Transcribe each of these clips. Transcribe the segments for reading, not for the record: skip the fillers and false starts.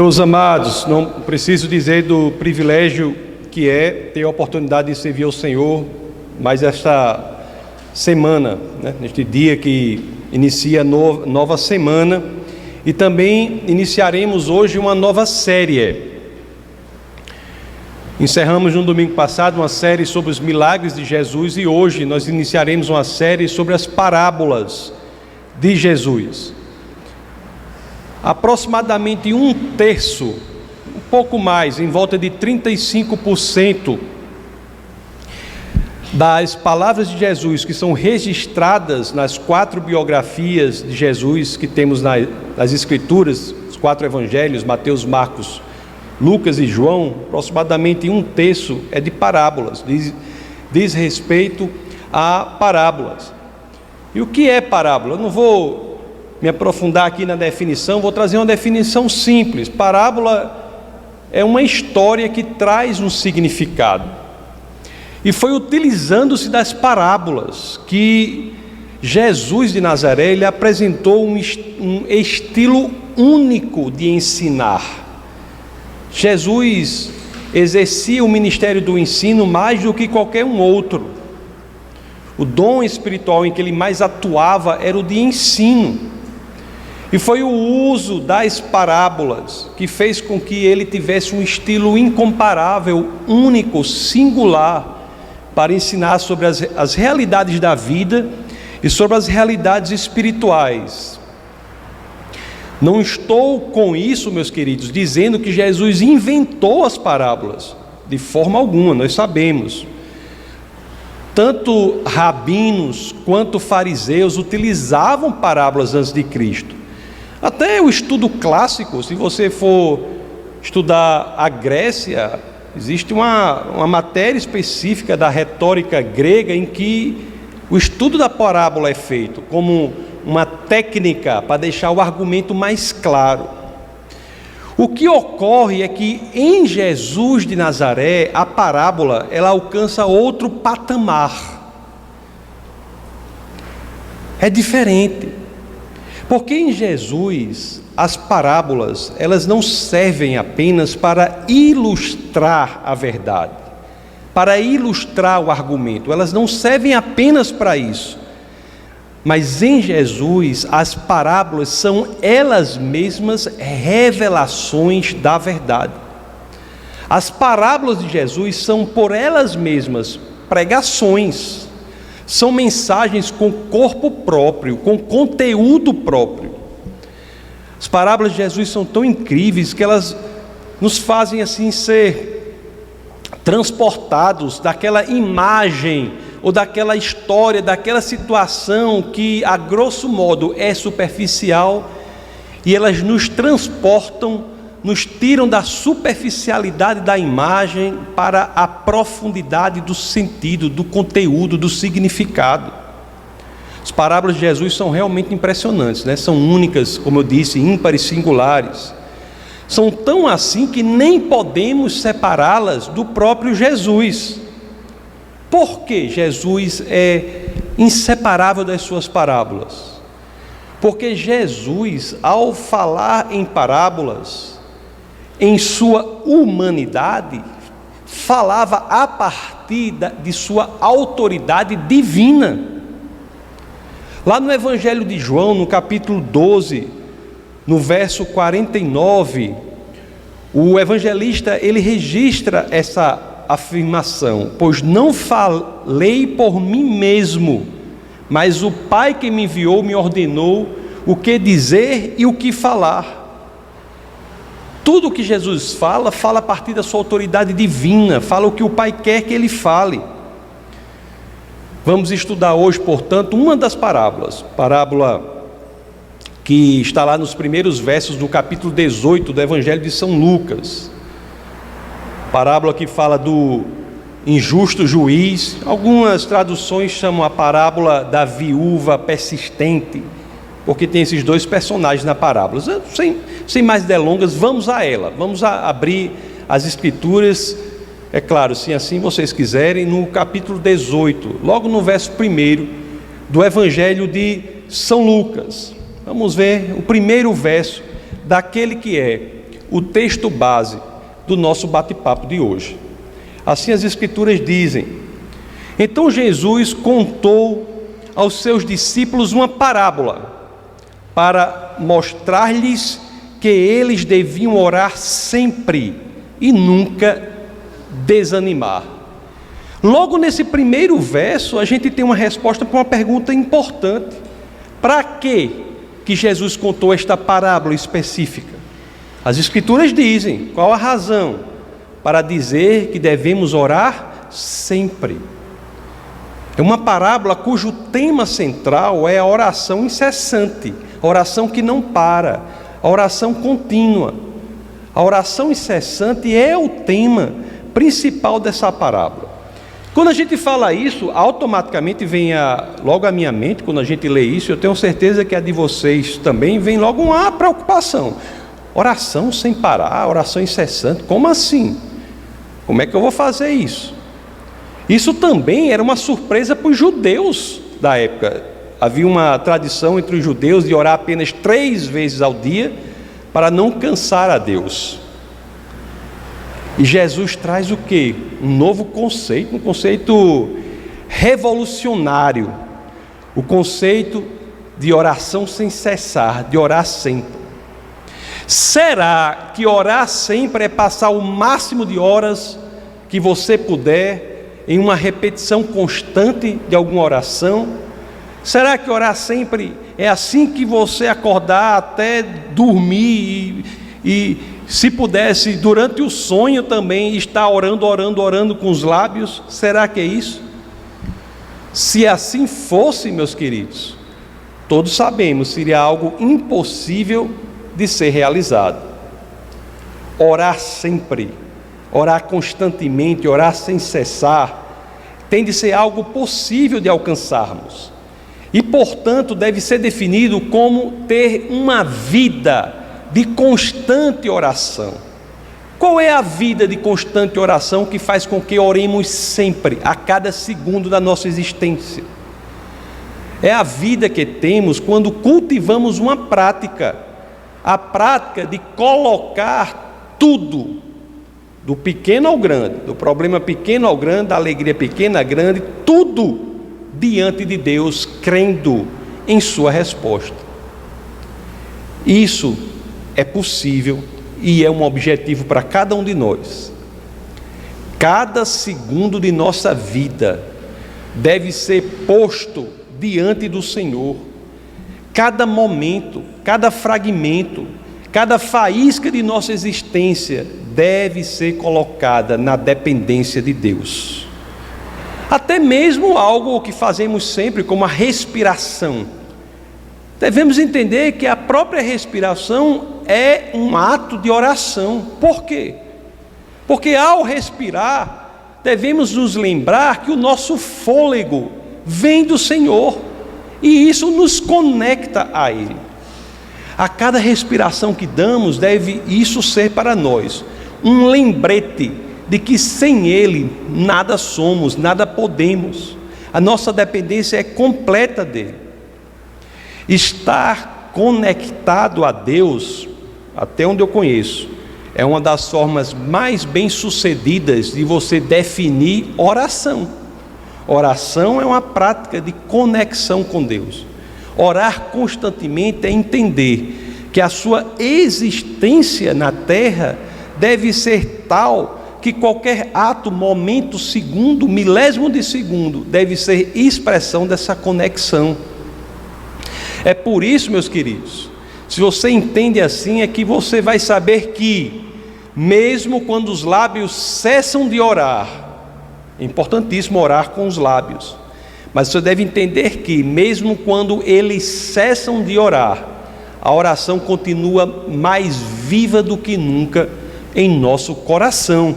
Meus amados, não preciso dizer do privilégio que é ter a oportunidade de servir ao Senhor, mas esta semana, neste dia que inicia a nova semana, e também iniciaremos hoje uma nova série. Encerramos no domingo passado uma série sobre os milagres de Jesus e hoje nós iniciaremos uma série sobre as parábolas de Jesus. Aproximadamente um terço, um pouco mais, em volta de 35% das palavras de Jesus que são registradas nas 4 biografias de Jesus que temos nas Escrituras, os 4 evangelhos, Mateus, Marcos, Lucas e João, aproximadamente um terço é de parábolas, diz respeito a parábolas. E o que é parábola? Eu não vou me aprofundar aqui na definição, vou trazer uma definição simples. Parábola é uma história que traz um significado. E foi utilizando-se das parábolas que Jesus de Nazaré ele apresentou um estilo único de ensinar. Jesus exercia o ministério do ensino mais do que qualquer um outro. O dom espiritual em que ele mais atuava era o de ensino. E foi o uso das parábolas que fez com que ele tivesse um estilo incomparável, único, singular, para ensinar sobre as realidades da vida e sobre as realidades espirituais. Não estou com isso, meus queridos, dizendo que Jesus inventou as parábolas, de forma alguma, nós sabemos. Tanto rabinos quanto fariseus utilizavam parábolas antes de Cristo. Até o estudo clássico, se você for estudar a Grécia, existe uma matéria específica da retórica grega em que o estudo da parábola é feito como uma técnica para deixar o argumento mais claro. O que ocorre é que em Jesus de Nazaré, a parábola ela alcança outro patamar. É diferente. Porque em Jesus, as parábolas, elas não servem apenas para ilustrar a verdade, para ilustrar o argumento, elas não servem apenas para isso. Mas em Jesus, as parábolas são elas mesmas revelações da verdade. As parábolas de Jesus são por elas mesmas pregações. São mensagens com corpo próprio, com conteúdo próprio. As parábolas de Jesus são tão incríveis que elas nos fazem assim ser transportados daquela imagem ou daquela história, daquela situação que a grosso modo é superficial, e elas nos transportam, nos tiram da superficialidade da imagem para a profundidade do sentido, do conteúdo, do significado. As parábolas de Jesus são realmente impressionantes, São únicas, como eu disse, ímpares, singulares. São tão assim que nem podemos separá-las do próprio Jesus. Por que Jesus é inseparável das suas parábolas? Porque Jesus, ao falar em parábolas, em sua humanidade, falava a partir de sua autoridade divina. Lá no Evangelho de João, no capítulo 12, no verso 49, o evangelista ele registra essa afirmação: pois não falei por mim mesmo, mas o Pai que me enviou me ordenou o que dizer e o que falar. Tudo o que Jesus fala a partir da sua autoridade divina, fala o que o Pai quer que ele fale. Vamos estudar hoje, portanto, uma das parábolas, parábola que está lá nos primeiros versos do capítulo 18 do Evangelho de São Lucas. Parábola que fala do injusto juiz. Algumas traduções chamam a parábola da viúva persistente, porque tem esses dois personagens na parábola. Sem mais delongas, vamos a ela. Vamos abrir as Escrituras, é claro, se assim vocês quiserem, no capítulo 18, logo no verso 1 do Evangelho de São Lucas. Vamos ver o primeiro verso daquele que é o texto base do nosso bate-papo de hoje. Assim as Escrituras dizem: então Jesus contou aos seus discípulos uma parábola para mostrar-lhes que eles deviam orar sempre e nunca desanimar. Logo nesse primeiro verso, a gente tem uma resposta para uma pergunta importante: para que Jesus contou esta parábola específica? As Escrituras dizem qual a razão para dizer que devemos orar sempre. É uma parábola cujo tema central é a oração incessante, a oração que não para, a oração contínua. A oração incessante é o tema principal dessa parábola. Quando a gente fala isso, automaticamente vem logo à minha mente, quando a gente lê isso, eu tenho certeza que a de vocês também, vem logo uma preocupação. Oração sem parar, oração incessante, como assim? Como é que eu vou fazer isso? Isso também era uma surpresa para os judeus da época. Havia uma tradição entre os judeus de orar apenas 3 vezes ao dia, para não cansar a Deus. E Jesus traz o quê? Um novo conceito, um conceito revolucionário, o conceito de oração sem cessar, de orar sempre. Será que orar sempre é passar o máximo de horas que você puder em uma repetição constante de alguma oração? Será que orar sempre é assim que você acordar até dormir e se pudesse, durante o sonho também, estar orando com os lábios? Será que é isso? Se assim fosse, meus queridos, todos sabemos, seria algo impossível de ser realizado. Orar sempre, orar constantemente, orar sem cessar, tem de ser algo possível de alcançarmos. E, portanto, deve ser definido como ter uma vida de constante oração. Qual é a vida de constante oração que faz com que oremos sempre, a cada segundo da nossa existência? É a vida que temos quando cultivamos uma prática, a prática de colocar tudo, do pequeno ao grande, do problema pequeno ao grande, da alegria pequena a grande, tudo diante de Deus, crendo em sua resposta. Isso é possível e é um objetivo para cada um de nós. Cada segundo de nossa vida deve ser posto diante do Senhor. Cada momento, cada fragmento, cada faísca de nossa existência deve ser colocada na dependência de Deus. Até mesmo algo que fazemos sempre, como a respiração. Devemos entender que a própria respiração é um ato de oração. Por quê? Porque ao respirar, devemos nos lembrar que o nosso fôlego vem do Senhor, e isso nos conecta a Ele. A cada respiração que damos, deve isso ser para nós um lembrete de que sem Ele nada somos, nada podemos. A nossa dependência é completa dEle. Estar conectado a Deus, até onde eu conheço, é uma das formas mais bem-sucedidas de você definir oração. Oração é uma prática de conexão com Deus. Orar constantemente é entender que a sua existência na terra deve ser tal que qualquer ato, momento, segundo, milésimo de segundo, deve ser expressão dessa conexão. É por isso, meus queridos, se você entende assim, é que você vai saber que, mesmo quando os lábios cessam de orar, é importantíssimo orar com os lábios, mas você deve entender que, mesmo quando eles cessam de orar, a oração continua mais viva do que nunca em nosso coração.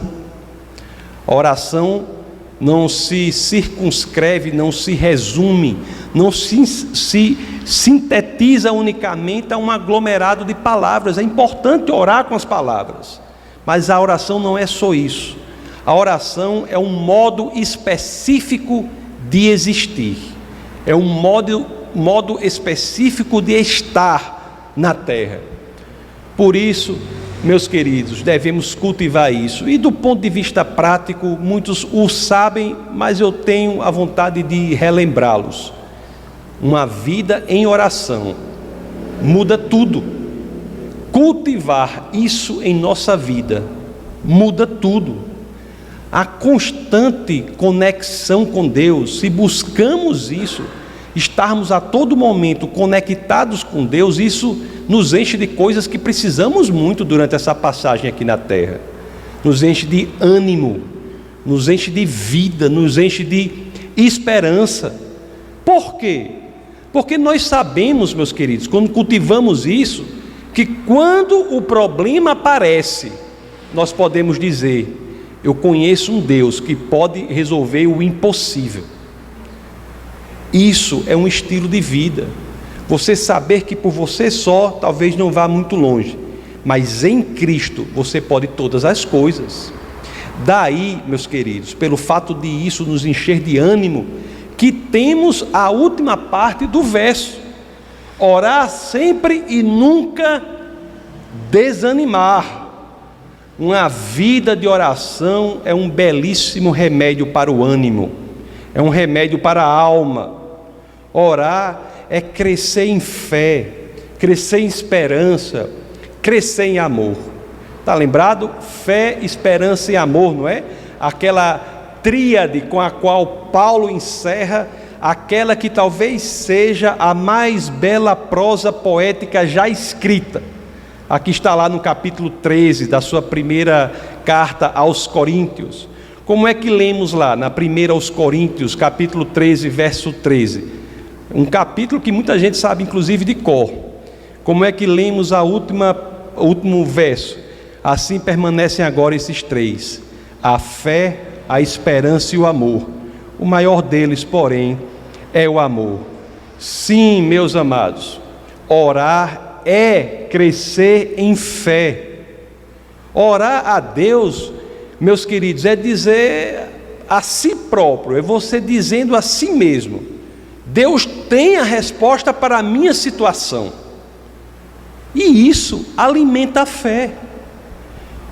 A oração não se circunscreve, não se resume, não se sintetiza unicamente a um aglomerado de palavras. É importante orar com as palavras, mas a oração não é só isso. A oração é um modo específico de existir, é um modo específico de estar na terra. Por isso, meus queridos, devemos cultivar isso. E do ponto de vista prático, muitos o sabem, mas eu tenho a vontade de relembrá-los. Uma vida em oração muda tudo. Cultivar isso em nossa vida muda tudo. A constante conexão com Deus, se buscamos isso, estarmos a todo momento conectados com Deus, isso nos enche de coisas que precisamos muito durante essa passagem aqui na terra. Nos enche de ânimo, nos enche de vida, nos enche de esperança. Por quê? Porque nós sabemos, meus queridos, quando cultivamos isso, que quando o problema aparece, nós podemos dizer: eu conheço um Deus que pode resolver o impossível. Isso é um estilo de vida. Você saber que por você só talvez não vá muito longe, mas em Cristo você pode todas as coisas. Daí, meus queridos, pelo fato de isso nos encher de ânimo, que temos a última parte do verso: orar sempre e nunca desanimar. Uma vida de oração é um belíssimo remédio para o ânimo, é um remédio para a alma. Orar é crescer em fé, crescer em esperança, crescer em amor. Está lembrado? Fé, esperança e amor, não é? Aquela tríade com a qual Paulo encerra aquela que talvez seja a mais bela prosa poética já escrita. Aqui está lá no capítulo 13 da sua primeira carta aos Coríntios. Como é que lemos lá na primeira aos Coríntios, capítulo 13, verso 13? Um capítulo que muita gente sabe, inclusive de cor. Como é que lemos o último verso? Assim permanecem agora esses três: a fé, a esperança e o amor. O maior deles, porém, é o amor. Sim, meus amados, orar é crescer em fé. Orar a Deus, meus queridos, é dizer a si próprio, é você dizendo a si mesmo: Deus tem a resposta para a minha situação. E isso alimenta a fé.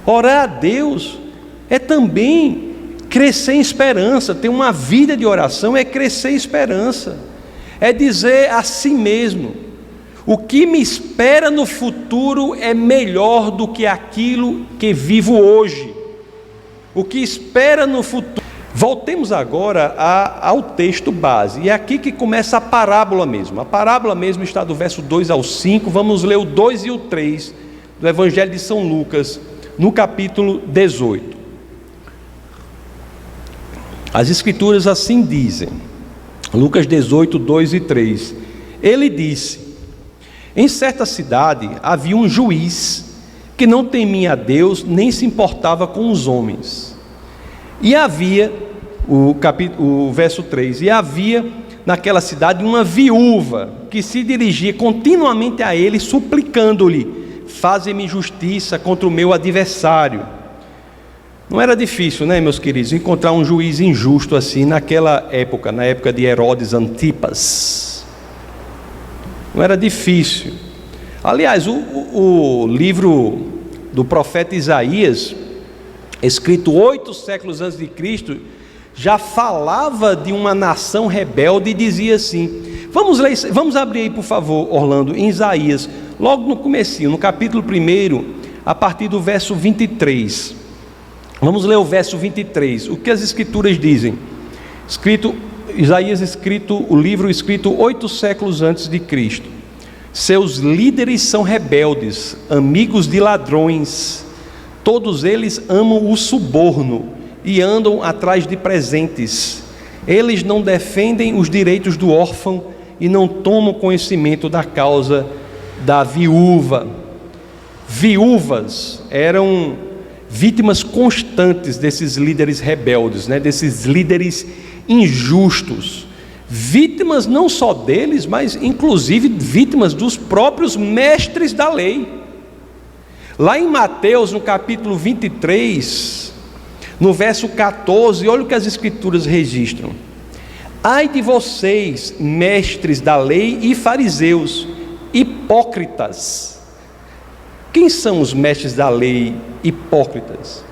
Orar a Deus é também crescer em esperança. Ter uma vida de oração é crescer em esperança. É dizer a si mesmo: o que me espera no futuro é melhor do que aquilo que vivo hoje. O que espera no futuro. Voltemos agora ao texto base, e é aqui que começa a parábola mesmo. A parábola mesmo está do verso 2 ao 5, vamos ler o 2 e o 3 do Evangelho de São Lucas, no capítulo 18. As Escrituras assim dizem, Lucas 18, 2 e 3. Ele disse: em certa cidade havia um juiz que não temia a Deus, nem se importava com os homens. E havia, o verso 3, e havia naquela cidade uma viúva que se dirigia continuamente a ele, suplicando-lhe: faze-me justiça contra o meu adversário. Não era difícil, né, meus queridos, encontrar um juiz injusto assim naquela época, na época de Herodes Antipas. Não era difícil. Aliás, o livro do profeta Isaías, escrito 8 séculos antes de Cristo, já falava de uma nação rebelde e dizia assim. Vamos abrir aí, por favor, Orlando, em Isaías, logo no comecinho, no capítulo 1, a partir do verso 23. Vamos ler o verso 23. O que as Escrituras dizem? Isaías o livro escrito 8 séculos antes de Cristo. Seus líderes são rebeldes, amigos de ladrões. Todos eles amam o suborno e andam atrás de presentes. Eles não defendem os direitos do órfão e não tomam conhecimento da causa da viúva. Viúvas eram vítimas constantes desses líderes rebeldes, né? Desses líderes injustos. Vítimas não só deles, mas inclusive vítimas dos próprios mestres da lei. Lá em Mateus, no capítulo 23, no verso 14, olha o que as Escrituras registram: ai de vocês, mestres da lei e fariseus, hipócritas, Quem são os mestres da lei hipócritas?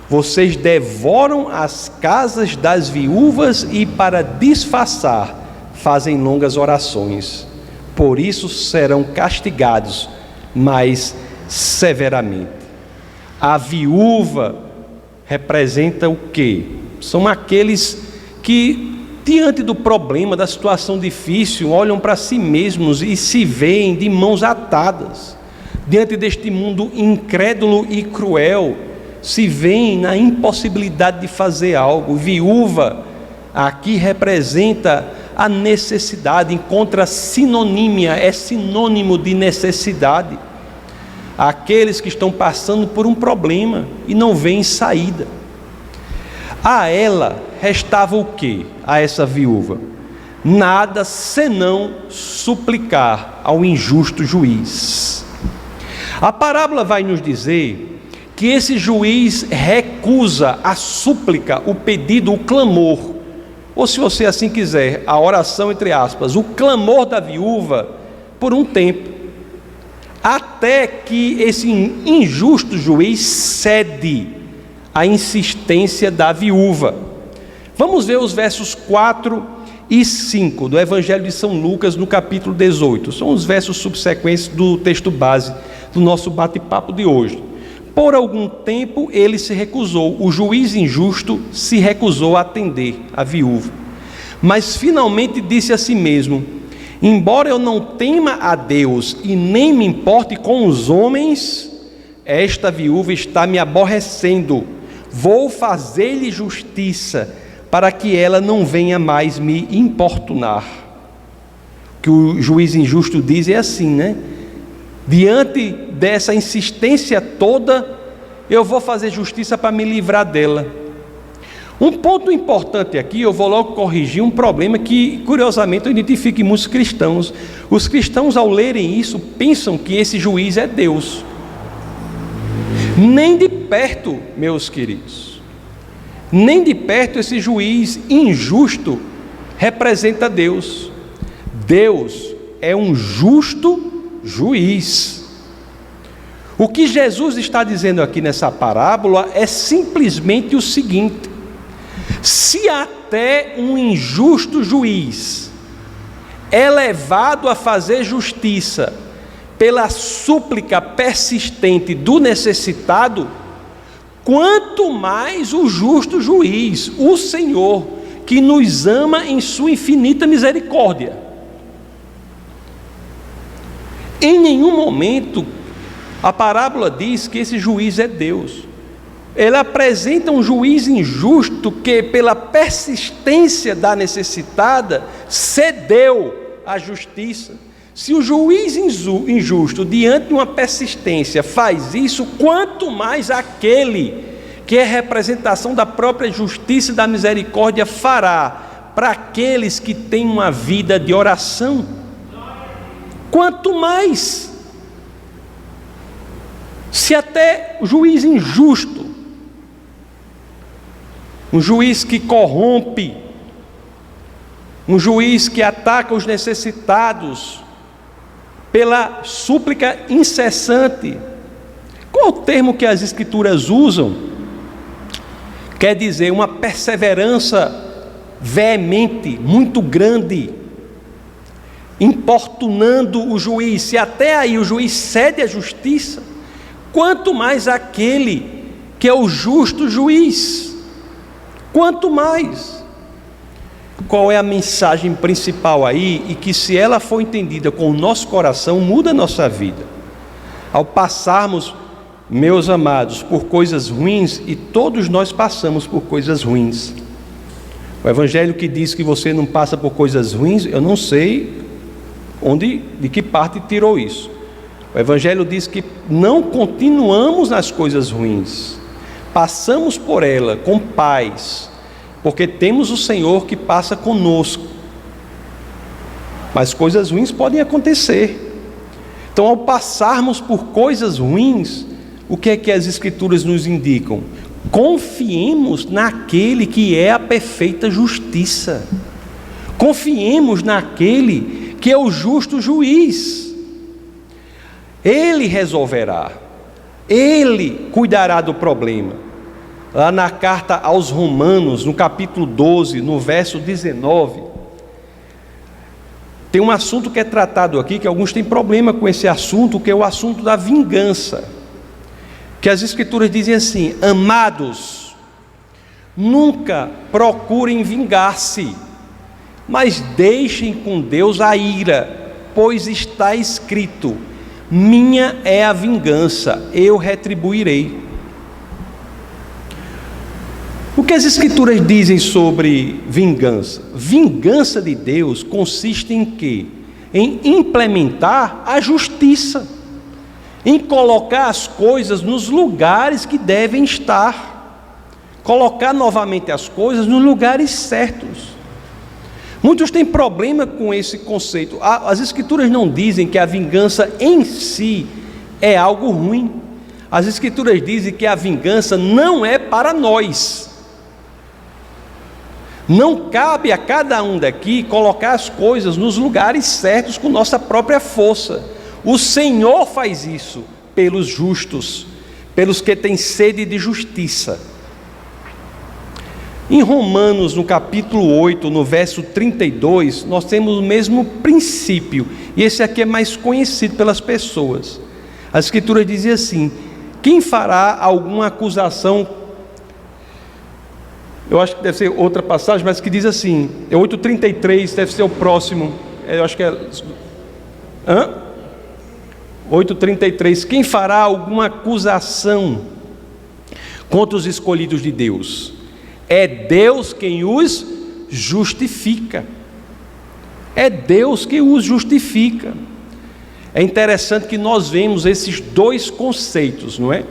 Vocês devoram as casas das viúvas e, para disfarçar, fazem longas orações. Por isso serão castigados mais severamente. A viúva representa o quê? São aqueles que, diante do problema, da situação difícil, olham para si mesmos e se veem de mãos atadas. Diante deste mundo incrédulo e cruel, se veem na impossibilidade de fazer algo. Viúva aqui representa a necessidade, encontra sinonímia, é sinônimo de necessidade. Aqueles que estão passando por um problema e não veem saída. A ela restava o quê? A essa viúva? Nada senão suplicar ao injusto juiz. A parábola vai nos dizer que esse juiz recusa a súplica, o pedido, o clamor, ou, se você assim quiser, a oração, entre aspas, o clamor da viúva, por um tempo, até que esse injusto juiz cede à insistência da viúva. Vamos ver os versos 4 e 5 do Evangelho de São Lucas, no capítulo 18. São os versos subsequentes do texto base do nosso bate-papo de hoje. Por algum tempo ele se recusou, o juiz injusto se recusou a atender a viúva, mas finalmente disse a si mesmo: embora eu não tema a Deus e nem me importe com os homens, esta viúva está me aborrecendo. Vou fazer-lhe justiça, para que ela não venha mais me importunar. O que o juiz injusto diz é assim, né? Diante dessa insistência toda, eu vou fazer justiça para me livrar dela. Um ponto importante aqui, eu vou logo corrigir um problema que, curiosamente, eu identifico em muitos cristãos. Os cristãos, ao lerem isso, pensam que esse juiz é Deus. Nem de perto, meus queridos, nem de perto esse juiz injusto representa Deus. Deus é um justo juiz. O que Jesus está dizendo aqui nessa parábola é simplesmente o seguinte: se até um injusto juiz é levado a fazer justiça pela súplica persistente do necessitado, quanto mais o justo juiz, o Senhor, que nos ama em sua infinita misericórdia. Em nenhum momento a parábola diz que esse juiz é Deus. Ele apresenta um juiz injusto que, pela persistência da necessitada, cedeu à justiça. Se o juiz injusto, diante de uma persistência, faz isso, quanto mais aquele que é representação da própria justiça e da misericórdia fará para aqueles que têm uma vida de oração. Quanto mais, se até o juiz injusto, um juiz que corrompe, um juiz que ataca os necessitados pela súplica incessante. Qual o termo que as Escrituras usam? Quer dizer, uma perseverança veemente, muito grande, importunando o juiz. Se até aí o juiz cede à justiça, quanto mais aquele que é o justo juiz. Quanto mais. Qual é a mensagem principal aí, e que, se ela for entendida com o nosso coração, muda a nossa vida? Ao passarmos, meus amados, por coisas ruins, e todos nós passamos por coisas ruins. O Evangelho que diz que você não passa por coisas ruins, eu não sei de que parte tirou isso. O Evangelho diz que não continuamos nas coisas ruins, passamos por ela com paz, porque temos o Senhor que passa conosco. Mas coisas ruins podem acontecer. Então, ao passarmos por coisas ruins, o que é que as Escrituras nos indicam? Confiemos naquele que é a perfeita justiça. Confiemos naquele que é o justo juiz. Ele resolverá. Ele cuidará do problema. Lá na carta aos Romanos, no capítulo 12, no verso 19, tem um assunto que é tratado aqui, que alguns têm problema com esse assunto, que é o assunto da vingança. Que as Escrituras dizem assim: amados, nunca procurem vingar-se, mas deixem com Deus a ira, pois está escrito: minha é a vingança, eu retribuirei. O que as Escrituras dizem sobre vingança? Vingança de Deus consiste em quê? Em implementar a justiça, em colocar as coisas nos lugares que devem estar, colocar novamente as coisas nos lugares certos. Muitos têm problema com esse conceito. As Escrituras não dizem que a vingança em si é algo ruim. As Escrituras dizem que a vingança não é para nós. Não cabe a cada um daqui colocar as coisas nos lugares certos com nossa própria força. O Senhor faz isso pelos justos, pelos que têm sede de justiça. Em Romanos, no capítulo 8, no verso 32, nós temos o mesmo princípio, e esse aqui é mais conhecido pelas pessoas. A Escritura dizia assim: quem fará alguma acusação? Eu acho que deve ser outra passagem, mas que diz assim, é 8:33, deve ser o próximo, eu acho que é... 8:33, quem fará alguma acusação contra os escolhidos de Deus? É Deus quem os justifica. É Deus que os justifica. É interessante que nós vemos esses dois conceitos, não é?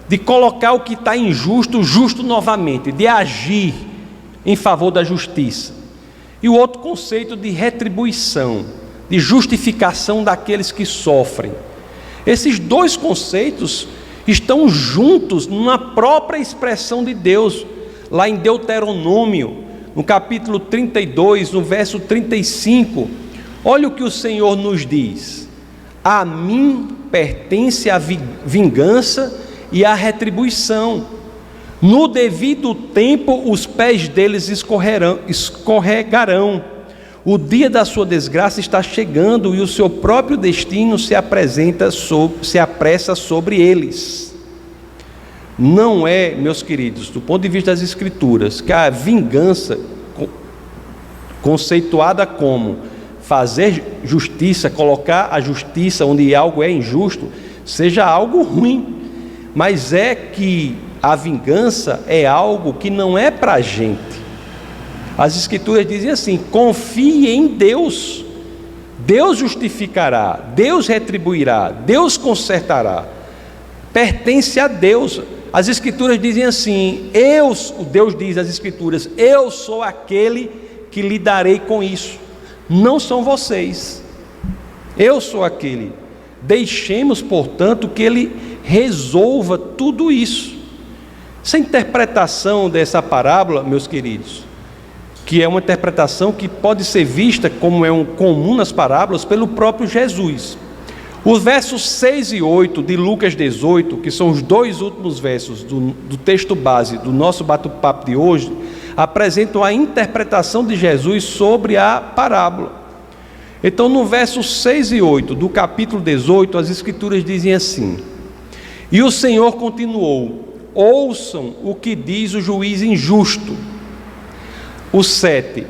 De colocar o que está injusto, justo novamente, de agir em favor da justiça. E o outro conceito de retribuição, de justificação daqueles que sofrem. Esses dois conceitos estão juntos numa própria expressão de Deus, lá em Deuteronômio, no capítulo 32, no verso 35. Olha o que o Senhor nos diz: a mim pertence a vingança e a retribuição, no devido tempo os pés deles escorregarão, o dia da sua desgraça está chegando e o seu próprio destino se apressa sobre eles. Não é, meus queridos, do ponto de vista das Escrituras, que a vingança, conceituada como fazer justiça, colocar a justiça onde algo é injusto, seja algo ruim. Mas é que a vingança é algo que não é para a gente. As Escrituras dizem assim: confie em Deus, Deus justificará, Deus retribuirá, Deus consertará, pertence a Deus. As Escrituras dizem assim: Deus diz às Escrituras: eu sou aquele que lidarei com isso, não são vocês, eu sou aquele. Deixemos, portanto, que Ele resolva tudo isso. Essa interpretação dessa parábola, meus queridos, que é uma interpretação que pode ser vista como é um comum nas parábolas pelo próprio Jesus. Os versos 6 e 8 de Lucas 18, que são os dois últimos versos do texto base do nosso bate-papo de hoje, apresentam a interpretação de Jesus sobre a parábola. Então, no versos 6 e 8 do capítulo 18, as Escrituras dizem assim: e o Senhor continuou: ouçam o que diz o juiz injusto. O 7,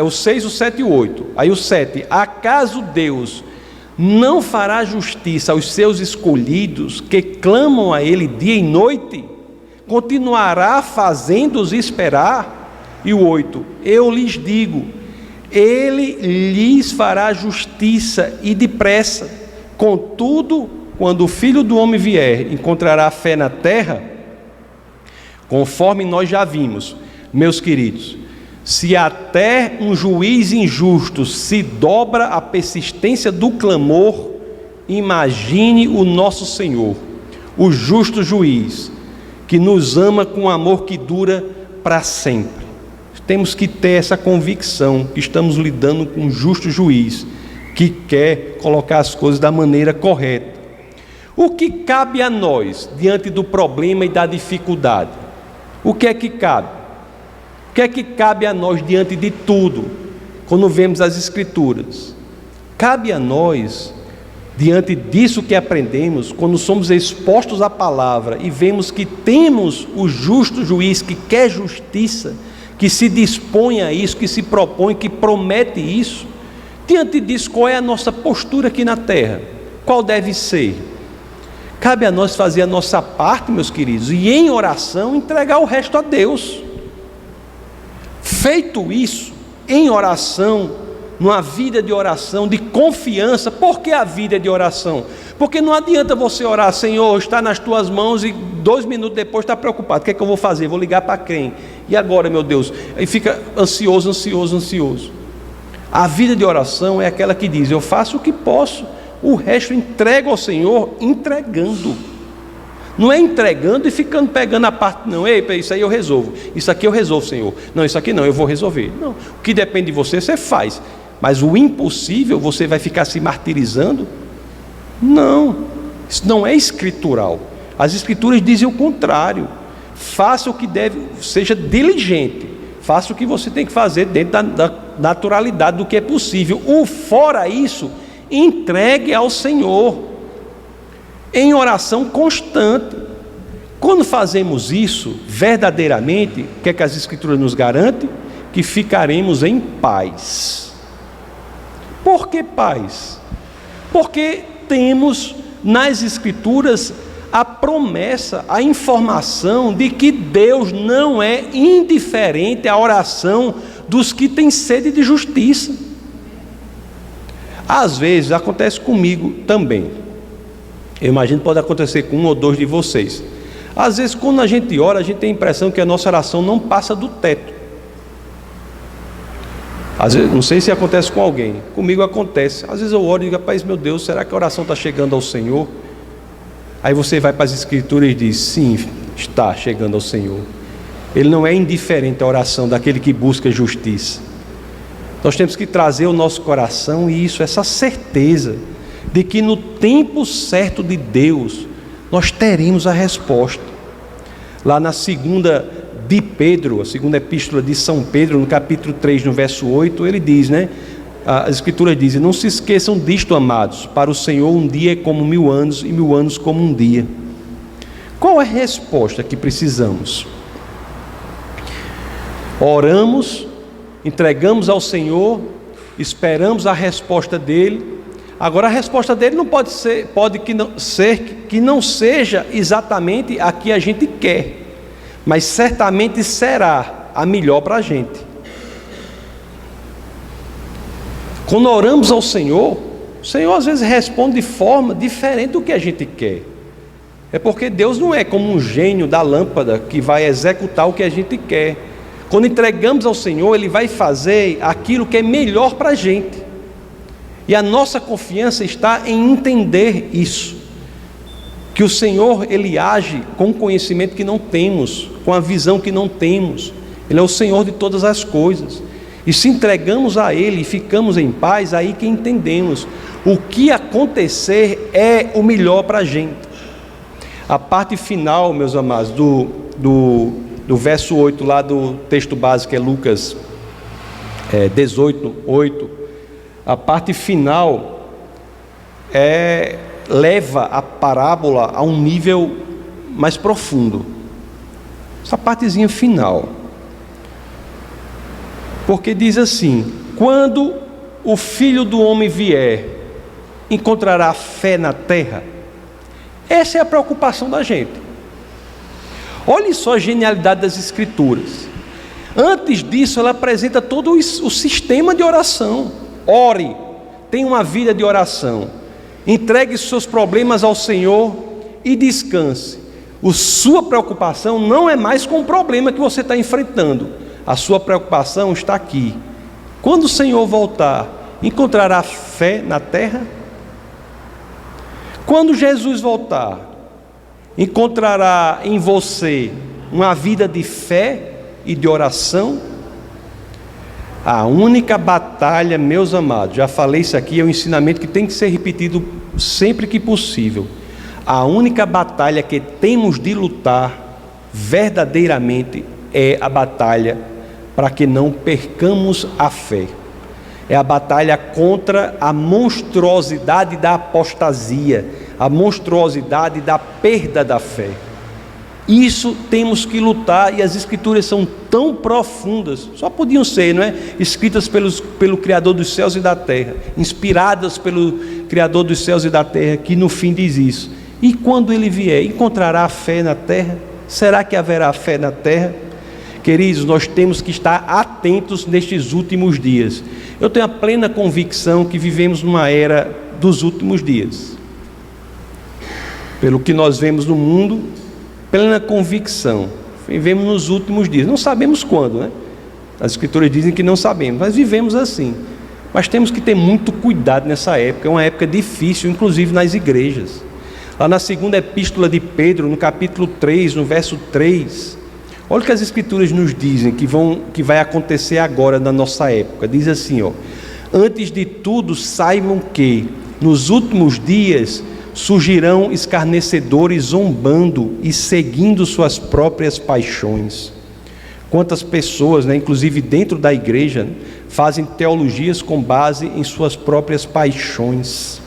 o 6, o 7 e o 8. Aí o 7, acaso Deus não fará justiça aos seus escolhidos que clamam a Ele dia e noite? Continuará fazendo-os esperar? E o 8, eu lhes digo, Ele lhes fará justiça e depressa. Contudo, quando o Filho do Homem vier, encontrará fé na terra? Conforme nós já vimos, meus queridos, se até um juiz injusto se dobra à persistência do clamor, imagine o nosso Senhor, o justo juiz, que nos ama com amor que dura para sempre. Temos que ter essa convicção que estamos lidando com um justo juiz, que quer colocar as coisas da maneira correta. O que cabe a nós diante do problema e da dificuldade? O que é que cabe? O que é que cabe a nós diante de tudo, quando vemos as Escrituras? Cabe a nós, diante disso que aprendemos, quando somos expostos à palavra e vemos que temos o justo juiz que quer justiça, que se dispõe a isso, que se propõe, que promete isso, diante disso, qual é a nossa postura aqui na terra? Qual deve ser? Cabe a nós fazer a nossa parte, meus queridos, e em oração entregar o resto a Deus. Feito isso, em oração, numa vida de oração, de confiança. Por que a vida é de oração? Porque não adianta você orar, Senhor, está nas tuas mãos, e 2 minutos depois está preocupado, o que é que eu vou fazer? Vou ligar para quem? E agora, meu Deus? Aí fica ansioso. A vida de oração é aquela que diz, eu faço o que posso, o resto entrego ao Senhor, entregando. Não é entregando e ficando pegando a parte, não, ei, isso aí eu resolvo, isso aqui eu resolvo, Senhor, não, isso aqui não, eu vou resolver. Não, o que depende de você, você faz, mas o impossível, você vai ficar se martirizando? Não, isso não é escritural. As Escrituras dizem o contrário. Faça o que deve, seja diligente, faça o que você tem que fazer dentro da naturalidade do que é possível. O fora isso, entregue ao Senhor, em oração constante. Quando fazemos isso, verdadeiramente, o que é que as Escrituras nos garantem? Que ficaremos em paz. Por que paz? Porque temos nas Escrituras a promessa, a informação de que Deus não é indiferente à oração dos que têm sede de justiça. Às vezes acontece comigo também, eu imagino que pode acontecer com 1 ou 2 de vocês. Às vezes quando a gente ora, a gente tem a impressão que a nossa oração não passa do teto. Às vezes, não sei se acontece com alguém, comigo acontece. Às vezes eu oro e digo, rapaz, meu Deus, será que a oração está chegando ao Senhor? Aí você vai para as Escrituras e diz, sim, está chegando ao Senhor. Ele não é indiferente à oração daquele que busca justiça. Nós temos que trazer ao nosso coração isso, essa certeza de que no tempo certo de Deus nós teremos a resposta. Lá na segunda de Pedro, a segunda epístola de São Pedro, no capítulo 3, no verso 8, ele diz, as Escrituras dizem, não se esqueçam disto, amados, para o Senhor um dia é como 1000 anos, e 1000 anos como um dia. Qual é a resposta que precisamos? Oramos, entregamos ao Senhor, esperamos a resposta dele. Agora a resposta dele não pode ser, que não seja exatamente a que a gente quer, mas certamente será a melhor para a gente. Quando oramos ao Senhor, o Senhor às vezes responde de forma diferente do que a gente quer. É porque Deus não é como um gênio da lâmpada que vai executar o que a gente quer. Quando entregamos ao Senhor, Ele vai fazer aquilo que é melhor para a gente. E a nossa confiança está em entender isso. Que o Senhor, Ele age com o conhecimento que não temos, com a visão que não temos. Ele é o Senhor de todas as coisas. E se entregamos a Ele e ficamos em paz, aí que entendemos. O que acontecer é o melhor para a gente. A parte final, meus amados, do verso 8 lá do texto básico, é Lucas 18, 8, a parte final leva a parábola a um nível mais profundo, essa partezinha final, porque diz assim, quando o Filho do Homem vier, encontrará fé na terra? Essa é a preocupação da gente. Olhe só a genialidade das Escrituras. Antes disso, ela apresenta todo o sistema de oração. Ore, tenha uma vida de oração, entregue seus problemas ao Senhor e descanse. A sua preocupação não é mais com o problema que você está enfrentando. A sua preocupação está aqui. Quando o Senhor voltar, encontrará fé na terra? Quando Jesus voltar, encontrará em você uma vida de fé e de oração? A única batalha, meus amados, já falei isso aqui, é um ensinamento que tem que ser repetido sempre que possível. a única batalha que temos de lutar verdadeiramente é a batalha para que não percamos a fé. É a batalha contra a monstruosidade da apostasia, a monstruosidade da perda da fé. Isso temos que lutar, e as Escrituras são tão profundas, só podiam ser, não é? Escritas pelo Criador dos céus e da terra, inspiradas pelo Criador dos céus e da terra, que no fim diz isso. E quando Ele vier, encontrará fé na terra? Será que haverá fé na terra? Queridos, nós temos que estar atentos nestes últimos dias. Eu tenho a plena convicção que vivemos numa era dos últimos dias. Pelo que nós vemos no mundo, plena convicção, vivemos nos últimos dias. Não sabemos quando, né? As Escrituras dizem que não sabemos, mas vivemos assim. Mas temos que ter muito cuidado nessa época. É uma época difícil, inclusive nas igrejas. Lá na segunda epístola de Pedro, no capítulo 3, no verso 3, olha o que as Escrituras nos dizem que vai acontecer agora na nossa época. Diz assim, ó: antes de tudo, saibam que nos últimos dias surgirão escarnecedores zombando e seguindo suas próprias paixões. Quantas pessoas, inclusive dentro da igreja, fazem teologias com base em suas próprias paixões.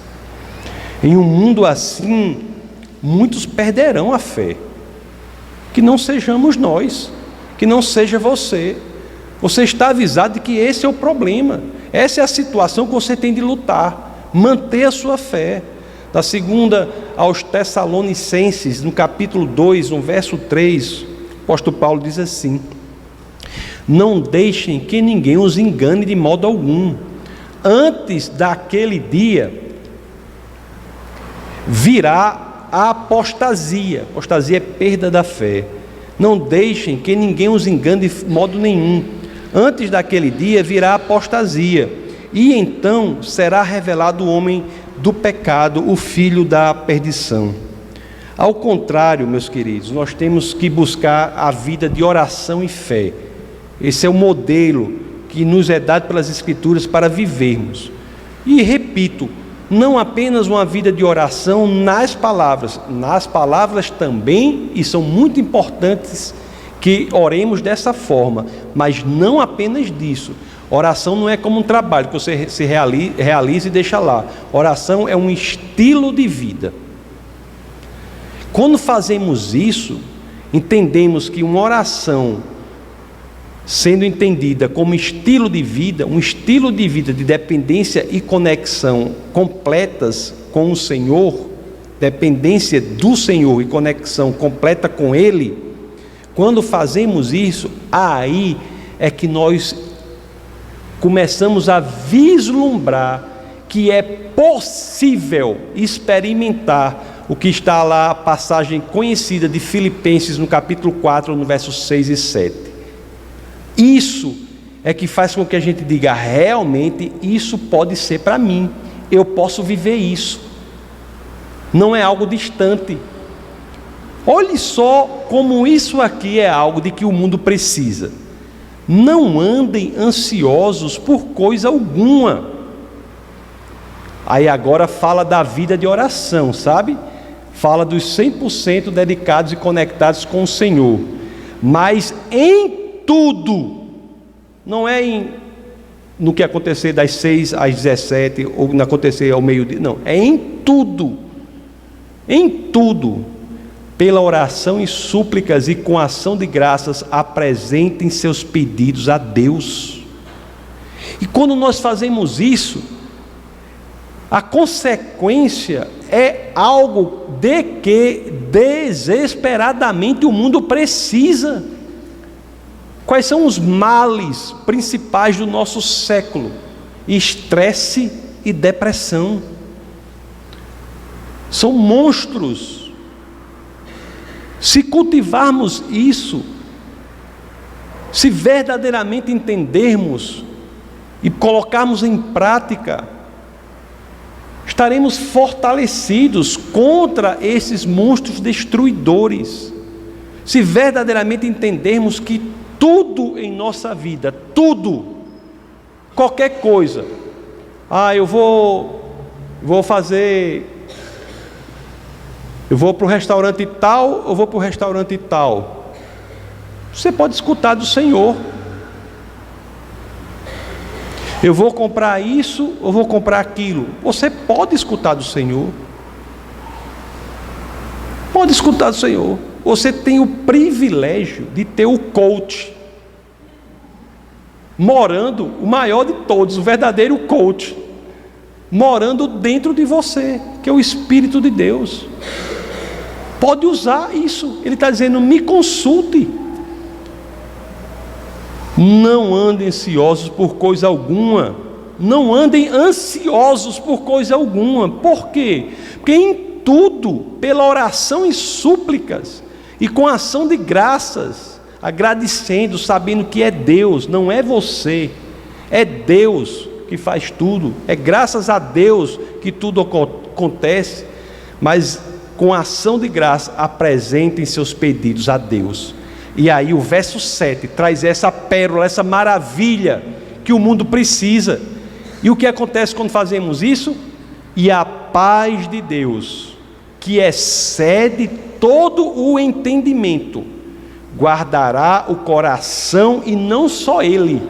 Em um mundo assim, muitos perderão a fé. Que não sejamos nós, que não seja você. Você está avisado de que esse é o problema, essa é a situação que você tem de lutar, manter a sua fé. Da segunda aos Tessalonicenses, no capítulo 2, no verso 3, o apóstolo Paulo diz assim: não deixem que ninguém os engane de modo algum. Antes daquele dia virá a apostasia. Apostasia é perda da fé. Não deixem que ninguém os engane de modo nenhum. Antes daquele dia virá a apostasia, e então será revelado o homem do pecado, o filho da perdição. Ao contrário, meus queridos, nós temos que buscar a vida de oração e fé. Esse é o modelo que nos é dado pelas Escrituras para vivermos. E repito, não apenas uma vida de oração nas palavras também, e são muito importantes que oremos dessa forma, mas não apenas disso. Oração não é como um trabalho que você se realiza e deixa lá. Oração é um estilo de vida. Quando fazemos isso, entendemos que uma oração, sendo entendida como estilo de vida, um estilo de vida de dependência e conexão completas com o Senhor, dependência do Senhor e conexão completa com Ele, quando fazemos isso, aí é que nós começamos a vislumbrar que é possível experimentar o que está lá, a passagem conhecida de Filipenses no capítulo 4, no versos 6 e 7. Isso é que faz com que a gente diga: realmente isso pode ser para mim, eu posso viver isso, não é algo distante. Olhe só como isso aqui é algo de que o mundo precisa. Não andem ansiosos por coisa alguma. Aí agora fala da vida de oração, sabe? Fala dos 100% dedicados e conectados com o Senhor. Mas em tudo, não é no que acontecer das 6 às 17, ou não acontecer ao meio-dia, não. É em tudo. Em tudo. Pela oração e súplicas e com ação de graças, apresentem seus pedidos a Deus. E quando nós fazemos isso, a consequência é algo de que desesperadamente o mundo precisa. Quais são os males principais do nosso século? Estresse e depressão. São monstros. Se cultivarmos isso, se verdadeiramente entendermos e colocarmos em prática, estaremos fortalecidos contra esses monstros destruidores. Se verdadeiramente entendermos que tudo em nossa vida, tudo, qualquer coisa, eu vou fazer Eu vou para o restaurante tal, eu vou para o restaurante tal. Você pode escutar do Senhor. Eu vou comprar isso, eu vou comprar aquilo. Você pode escutar do Senhor. Pode escutar do Senhor. Você tem o privilégio de ter o coach morando, o maior de todos, o verdadeiro coach, morando dentro de você, que é o Espírito de Deus. Pode usar isso. Ele está dizendo: me consulte. Não andem ansiosos por coisa alguma. Não andem ansiosos por coisa alguma. Por quê? Porque em tudo, pela oração e súplicas, e com ação de graças, agradecendo, sabendo que é Deus, não é você, é Deus que faz tudo, é graças a Deus que tudo acontece. Mas com ação de graça, apresentem seus pedidos a Deus. E aí o verso 7 traz essa pérola, essa maravilha que o mundo precisa. E o que acontece quando fazemos isso? E a paz de Deus, que excede todo o entendimento, guardará o coração, e não só ele,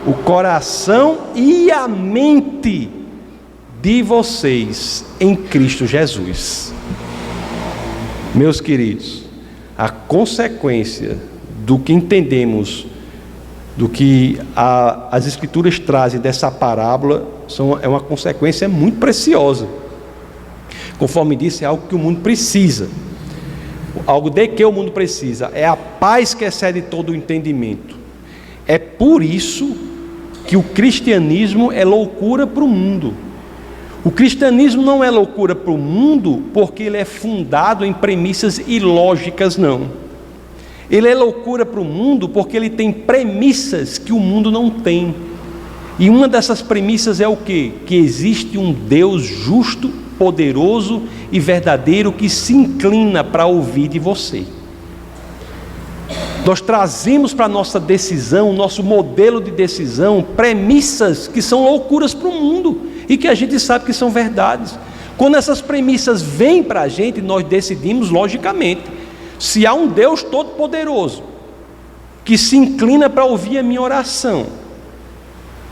o coração e a mente de vocês em Cristo Jesus. Meus queridos, a consequência do que entendemos, do que as Escrituras trazem dessa parábola, é uma consequência muito preciosa. Conforme disse, é algo que o mundo precisa. Algo de que o mundo precisa. É a paz que excede todo o entendimento. É por isso que o cristianismo é loucura para o mundo. O cristianismo não é loucura para o mundo porque ele é fundado em premissas ilógicas, não. Ele é loucura para o mundo porque ele tem premissas que o mundo não tem. E uma dessas premissas é o quê? Que existe um Deus justo, poderoso e verdadeiro que se inclina para ouvir de você. Nós trazemos para a nossa decisão, nosso modelo de decisão, premissas que são loucuras para o mundo e que a gente sabe que são verdades. Quando essas premissas vêm para a gente, nós decidimos logicamente. Se há um Deus todo-poderoso que se inclina para ouvir a minha oração,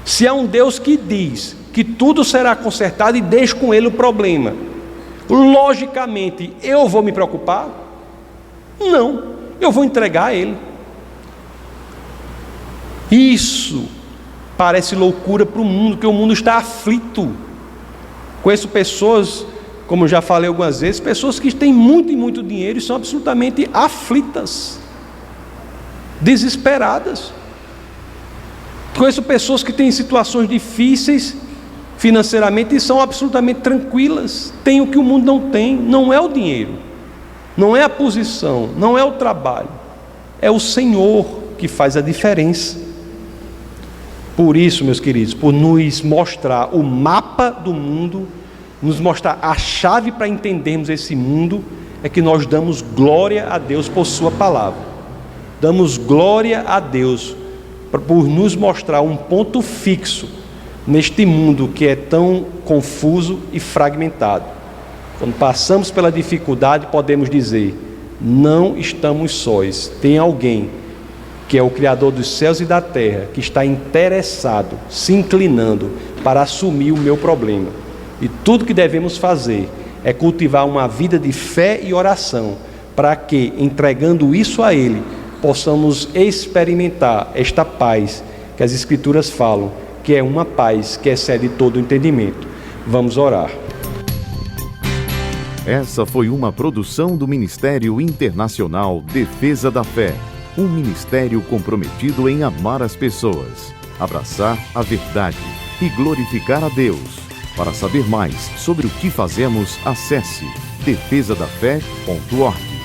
se há um Deus que diz que tudo será consertado e deixa com ele o problema, logicamente eu vou me preocupar? Não, eu vou entregar a ele. Isso parece loucura para o mundo, porque o mundo está aflito. Conheço pessoas, como já falei algumas vezes, pessoas que têm muito e muito dinheiro e são absolutamente aflitas, desesperadas. Conheço pessoas que têm situações difíceis financeiramente e são absolutamente tranquilas, têm o que o mundo não tem. Não é o dinheiro, não é a posição, não é o trabalho, é o Senhor que faz a diferença. Por isso, meus queridos, por nos mostrar o mapa do mundo, nos mostrar a chave para entendermos esse mundo, é que nós damos glória a Deus por sua palavra. Damos glória a Deus por nos mostrar um ponto fixo neste mundo que é tão confuso e fragmentado. Quando passamos pela dificuldade, podemos dizer: não estamos sós, tem alguém que é o Criador dos céus e da terra, que está interessado, se inclinando para assumir o meu problema. E tudo que devemos fazer é cultivar uma vida de fé e oração, para que, entregando isso a Ele, possamos experimentar esta paz que as Escrituras falam, que é uma paz que excede todo o entendimento. Vamos orar. Essa foi uma produção do Ministério Internacional Defesa da Fé, um ministério comprometido em amar as pessoas, abraçar a verdade e glorificar a Deus. Para saber mais sobre o que fazemos, acesse defesadafé.org.